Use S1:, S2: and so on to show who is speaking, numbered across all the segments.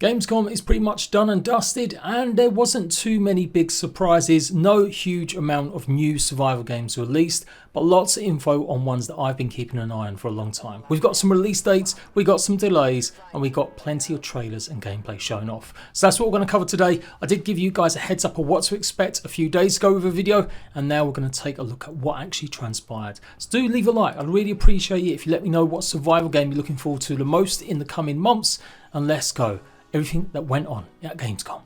S1: Gamescom is pretty much done and dusted, and there wasn't too many big surprises. No huge amount of new survival games released, but lots of info on ones that I've been keeping an eye on for a long time. We've got some release dates, we got some delays, and we got plenty of trailers and gameplay shown off. So that's what we're going to cover today. I did give you guys a heads up of what to expect a few days ago with a video, and now we're going to take a look at what actually transpired. So do leave a like. I'd really appreciate it if you let me know what survival game you're looking forward to the most in the coming months, and let's go. Everything that went on at Gamescom.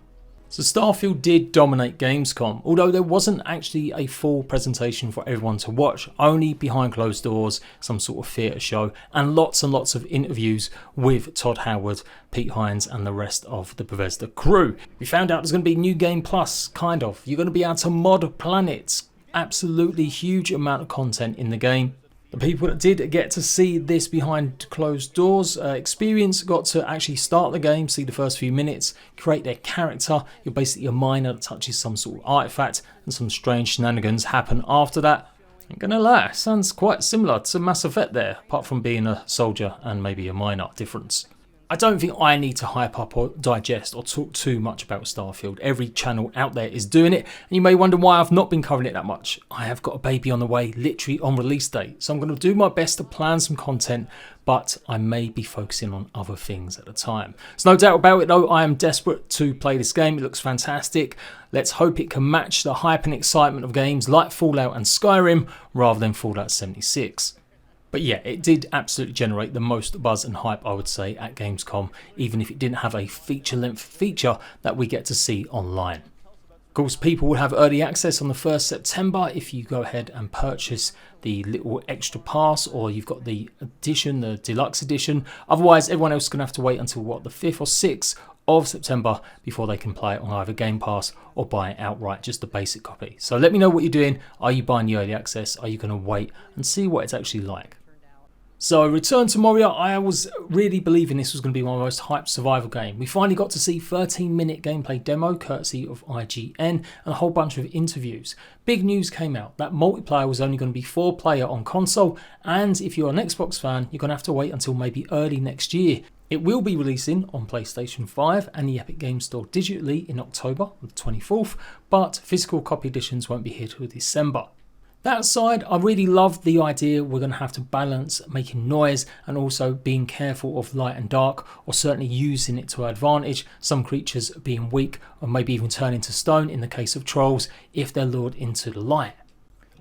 S1: So Starfield did dominate Gamescom, although there wasn't actually a full presentation for everyone to watch, only behind closed doors, some sort of theatre show, and lots of interviews with Todd Howard, Pete Hines and the rest of the Bethesda crew. We found out there's going to be New Game Plus, kind of. You're going to be able to mod planets. Absolutely huge amount of content in the game. The people that did get to see this behind closed doors experience got to actually start the game, see the first few minutes, create their character. You're basically a miner that touches some sort of artifact, and some strange shenanigans happen after that. I'm gonna lie, sounds quite similar to Mass Effect there, apart from being a soldier and maybe a miner difference. I don't think I need to hype up or digest or talk too much about Starfield. Every channel out there is doing it, and you may wonder why I've not been covering it that much. I have got a baby on the way, literally on release date, so I'm going to do my best to plan some content, but I may be focusing on other things at the time. There's no doubt about it though, I am desperate to play this game. It looks fantastic. Let's hope it can match the hype and excitement of games like Fallout and Skyrim rather than Fallout 76. But yeah, it did absolutely generate the most buzz and hype, I would say, at Gamescom, even if it didn't have a feature-length feature that we get to see online. Of course, people will have early access on the 1st September if you go ahead and purchase the little extra pass, or you've got the edition, the deluxe edition. Otherwise, everyone else is going to have to wait until, what, the 5th or 6th of September before they can play it on either Game Pass or buy it outright, just the basic copy. So let me know what you're doing. Are you buying the early access? Are you going to wait and see what it's actually like? So Return to Moria, I was really believing this was going to be one of the most hyped survival game. We finally got to see 13-minute gameplay demo courtesy of IGN and a whole bunch of interviews. Big news came out that multiplayer was only going to be 4-player on console, and if you're an Xbox fan, you're going to have to wait until maybe early next year. It will be releasing on PlayStation 5 and the Epic Games Store digitally in October, the 24th, but physical copy editions won't be here till December. That aside, I really love the idea we're going to have to balance making noise and also being careful of light and dark, or certainly using it to our advantage, some creatures being weak or maybe even turning to stone in the case of trolls if they're lured into the light.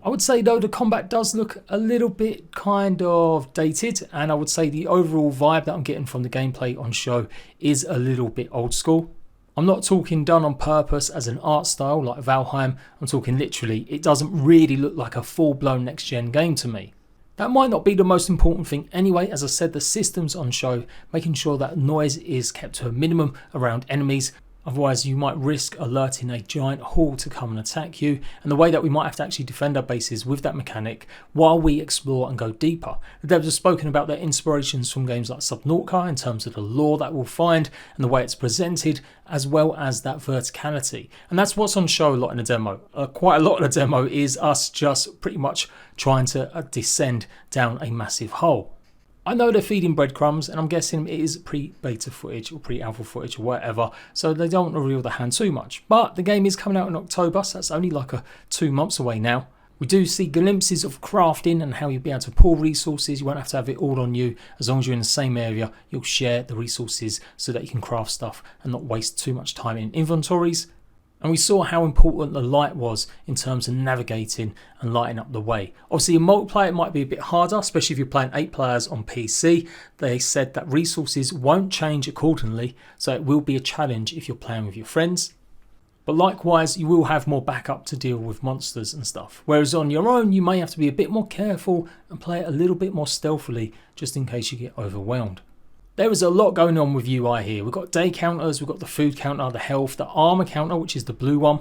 S1: I would say though the combat does look a little bit kind of dated, and I would say the overall vibe that I'm getting from the gameplay on show is a little bit old school. I'm not talking done on purpose as an art style like Valheim, I'm talking literally, it doesn't really look like a full-blown next-gen game to me. That might not be the most important thing anyway. As I said, the systems on show, making sure that noise is kept to a minimum around enemies. Otherwise you might risk alerting a giant horde to come and attack you, and the way that we might have to actually defend our bases with that mechanic while we explore and go deeper. The devs have spoken about their inspirations from games like Subnautica in terms of the lore that we'll find and the way it's presented, as well as that verticality. And that's what's on show a lot in the demo. Quite a lot of the demo is us just pretty much trying to descend down a massive hole. I know they're feeding breadcrumbs, and I'm guessing it is pre-beta footage or pre-alpha footage or whatever, so they don't want to reveal the hand too much. But the game is coming out in October, so that's only like 2 months away now. We do see glimpses of crafting and how you'll be able to pull resources. You won't have to have it all on you. As long as you're in the same area, you'll share the resources so that you can craft stuff and not waste too much time in inventories. And we saw how important the light was in terms of navigating and lighting up the way. Obviously in multiplayer it might be a bit harder, especially if you're playing 8 players on PC. They said that resources won't change accordingly, so it will be a challenge if you're playing with your friends. But likewise, you will have more backup to deal with monsters and stuff. Whereas on your own, you may have to be a bit more careful and play it a little bit more stealthily, just in case you get overwhelmed. There is a lot going on with UI here. We've got day counters, we've got the food counter, the health, the armor counter, which is the blue one,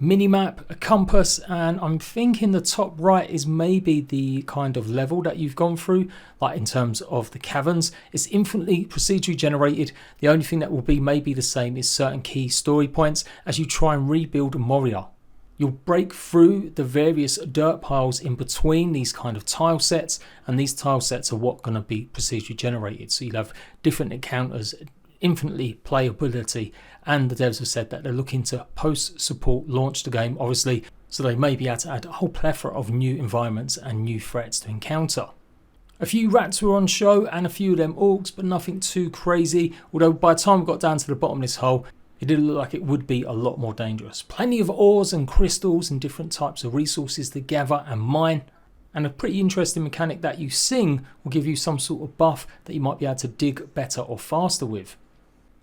S1: minimap, a compass, and I'm thinking the top right is maybe the kind of level that you've gone through, like in terms of the caverns. It's infinitely procedurally generated. The only thing that will be maybe the same is certain key story points as you try and rebuild Moria. You'll break through the various dirt piles in between these kind of tile sets, and these tile sets are what going to be procedurally generated. So you'll have different encounters infinitely playability, and the devs have said that they're looking to post-support launch the game, obviously, so they may be able to add a whole plethora of new environments and new threats to encounter. A few rats were on show and a few of them orcs, but nothing too crazy, although by the time we got down to the bottom of this hole, it did look like it would be a lot more dangerous. Plenty of ores and crystals and different types of resources to gather and mine, and a pretty interesting mechanic that you sing will give you some sort of buff that you might be able to dig better or faster with.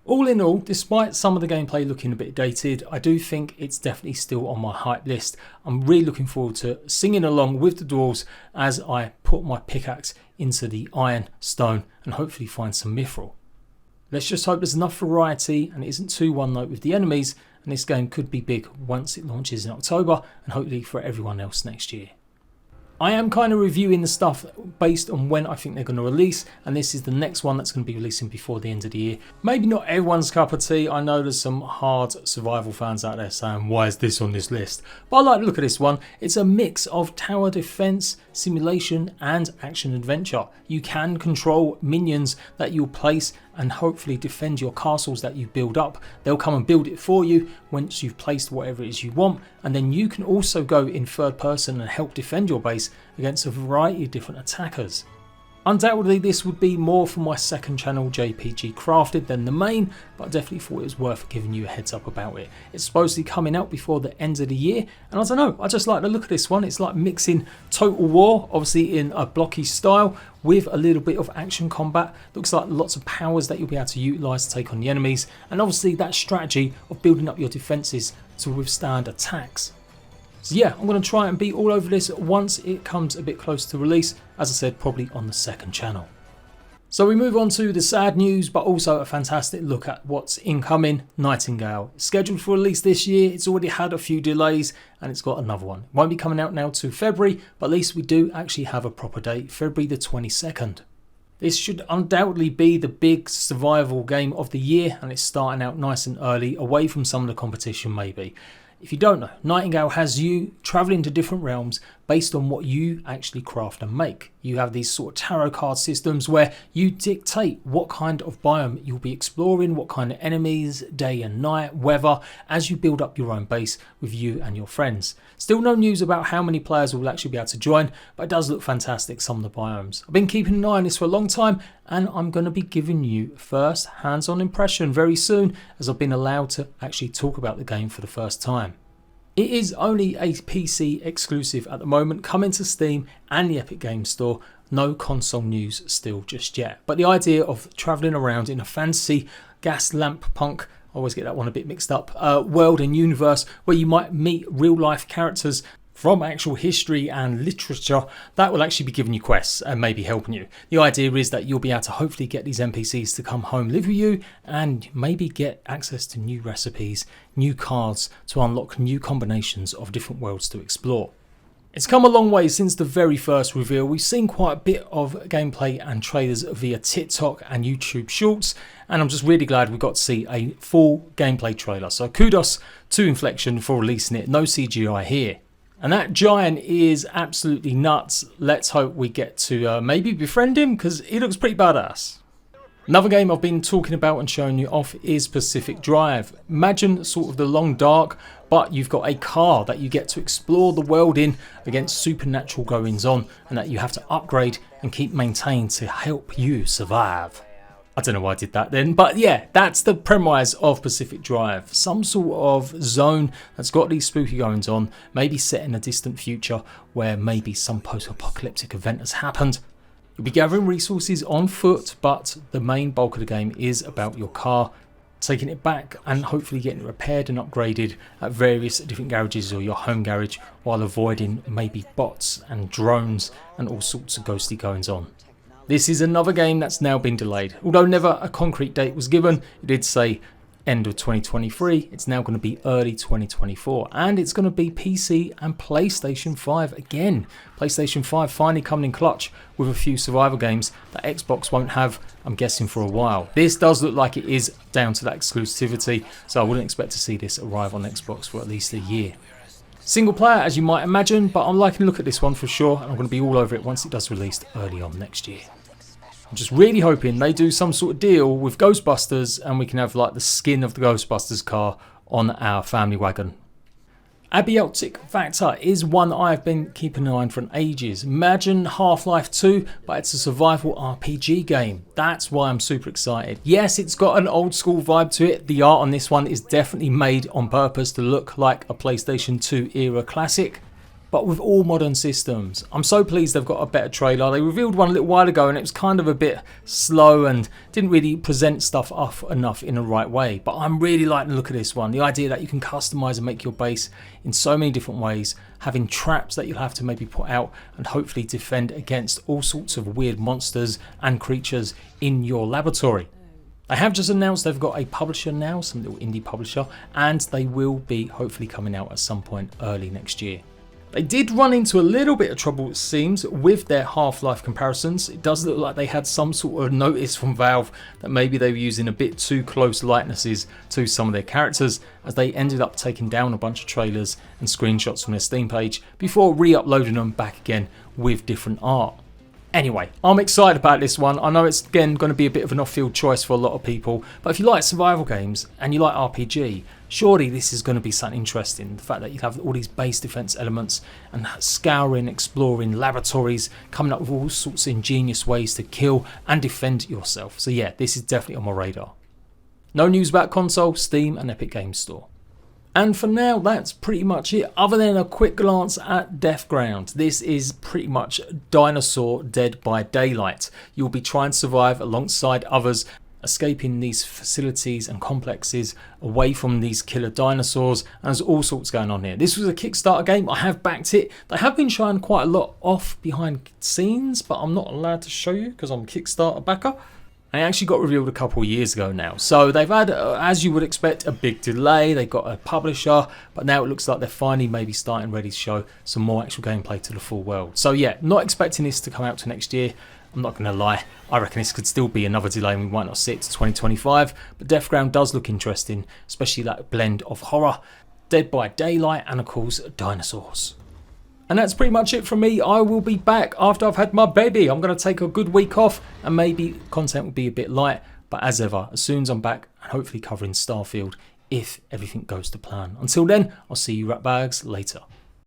S1: All in all, despite some of the gameplay looking a bit dated, I do think it's definitely still on my hype list. I'm really looking forward to singing along with the dwarves as I put my pickaxe into the iron, stone, and hopefully find some mithril. Let's just hope there's enough variety and it isn't too one note with the enemies, and this game could be big once it launches in October and hopefully for everyone else next year. I am kind of reviewing the stuff based on when I think they're going to release, and this is the next one that's going to be releasing before the end of the year. Maybe not everyone's cup of tea. I know there's some hard survival fans out there saying, why is this on this list? But I like to look at this one. It's a mix of tower defense, simulation and action adventure. You can control minions that you'll place and hopefully defend your castles that you build up. They'll come and build it for you once you've placed whatever it is you want, and then you can also go in third person and help defend your base against a variety of different attackers. Undoubtedly this would be more for my second channel JPG Crafted than the main, but I definitely thought it was worth giving you a heads up about it. It's supposed to be coming out before the end of the year, and I don't know, I just like the look of this one. It's like mixing Total War, obviously in a blocky style, with a little bit of action combat. Looks like lots of powers that you'll be able to utilise to take on the enemies, and obviously that strategy of building up your defences to withstand attacks. So yeah, I'm going to try and be all over this once it comes a bit close to release, as I said, probably on the second channel. So we move on to the sad news, but also a fantastic look at what's incoming. Nightingale. It's scheduled for release this year. It's already had a few delays and it's got another one. It won't be coming out now to February, but at least we do actually have a proper date, February the 22nd. This should undoubtedly be the big survival game of the year, and it's starting out nice and early, away from some of the competition maybe. If you don't know, Nightingale has you travelling to different realms based on what you actually craft and make. You have these sort of tarot card systems where you dictate what kind of biome you'll be exploring, what kind of enemies, day and night, weather, as you build up your own base with you and your friends. Still no news about how many players will actually be able to join, but it does look fantastic, some of the biomes. I've been keeping an eye on this for a long time, and I'm going to be giving you first hands-on impression very soon, as I've been allowed to actually talk about the game for the first time. It is only a PC exclusive at the moment, coming to Steam and the Epic Games Store. No console news still just yet. But the idea of travelling around in a fantasy gas lamp punk, I always get that one a bit mixed up, world and universe where you might meet real life characters from actual history and literature, that will actually be giving you quests and maybe helping you. The idea is that you'll be able to hopefully get these NPCs to come home, live with you, and maybe get access to new recipes, new cards to unlock new combinations of different worlds to explore. It's come a long way since the very first reveal. We've seen quite a bit of gameplay and trailers via TikTok and YouTube Shorts, and I'm just really glad we got to see a full gameplay trailer. So kudos to Inflection for releasing it. No CGI here. And that giant is absolutely nuts. Let's hope we get to maybe befriend him, because he looks pretty badass. Another game I've been talking about and showing you off is Pacific Drive. Imagine sort of the long dark, but you've got a car that you get to explore the world in against supernatural goings on, and that you have to upgrade and keep maintained to help you survive. I don't know why I did that then, but yeah, that's the premise of Pacific Drive. Some sort of zone that's got these spooky goings on, maybe set in a distant future where maybe some post-apocalyptic event has happened. You'll be gathering resources on foot, but the main bulk of the game is about your car, taking it back and hopefully getting it repaired and upgraded at various different garages or your home garage, while avoiding maybe bots and drones and all sorts of ghostly goings on. This is another game that's now been delayed. Although never a concrete date was given, it did say end of 2023. It's now going to be early 2024, and it's going to be PC and PlayStation 5 again. PlayStation 5 finally coming in clutch with a few survival games that Xbox won't have, I'm guessing, for a while. This does look like it is down to that exclusivity, so I wouldn't expect to see this arrive on Xbox for at least a year. Single player, as you might imagine, but I'm liking to look at this one for sure, and I'm going to be all over it once it does release early on next year. I'm just really hoping they do some sort of deal with Ghostbusters and we can have like the skin of the Ghostbusters car on our family wagon. Abiotic Factor is one I've been keeping an eye on for ages. Imagine Half-Life 2, but it's a survival RPG game. That's why I'm super excited. Yes, it's got an old school vibe to it. The art on this one is definitely made on purpose to look like a PlayStation 2 era classic, but with all modern systems. I'm so pleased they've got a better trailer. They revealed one a little while ago and it was kind of a bit slow and didn't really present stuff off enough in the right way. But I'm really liking the look of this one. The idea that you can customize and make your base in so many different ways, having traps that you'll have to maybe put out and hopefully defend against all sorts of weird monsters and creatures in your laboratory. They have just announced they've got a publisher now, some little indie publisher, and they will be hopefully coming out at some point early next year. They did run into a little bit of trouble, it seems, with their Half-Life comparisons. It does look like they had some sort of notice from Valve that maybe they were using a bit too close likenesses to some of their characters, as they ended up taking down a bunch of trailers and screenshots from their Steam page before re-uploading them back again with different art. Anyway, I'm excited about this one. I know it's again going to be a bit of an off-field choice for a lot of people, but if you like survival games and you like RPG, surely this is going to be something interesting. The fact that you have all these base defense elements and scouring, exploring laboratories, coming up with all sorts of ingenious ways to kill and defend yourself. So yeah, this is definitely on my radar. No news about console, Steam and Epic Games Store. And for now, that's pretty much it, other than a quick glance at Deathground. This is pretty much Dinosaur Dead by Daylight. You'll be trying to survive alongside others, escaping these facilities and complexes away from these killer dinosaurs, and there's all sorts going on here. This was a Kickstarter game. I have backed it. They have been showing quite a lot off behind scenes, but I'm not allowed to show you because I'm a Kickstarter backer. They actually got revealed a couple of years ago now. So they've had, as you would expect, a big delay. They got a publisher, but now it looks like they're finally maybe starting ready to show some more actual gameplay to the full world. So yeah, not expecting this to come out to next year. I'm not going to lie, I reckon this could still be another delay and we might not see it to 2025. But Deathground does look interesting, especially that blend of horror, Dead by Daylight, and of course, dinosaurs. And that's pretty much it from me. I will be back after I've had my baby. I'm going to take a good week off and maybe content will be a bit light. But as ever, as soon as I'm back and hopefully covering Starfield, if everything goes to plan. Until then, I'll see you ratbags later.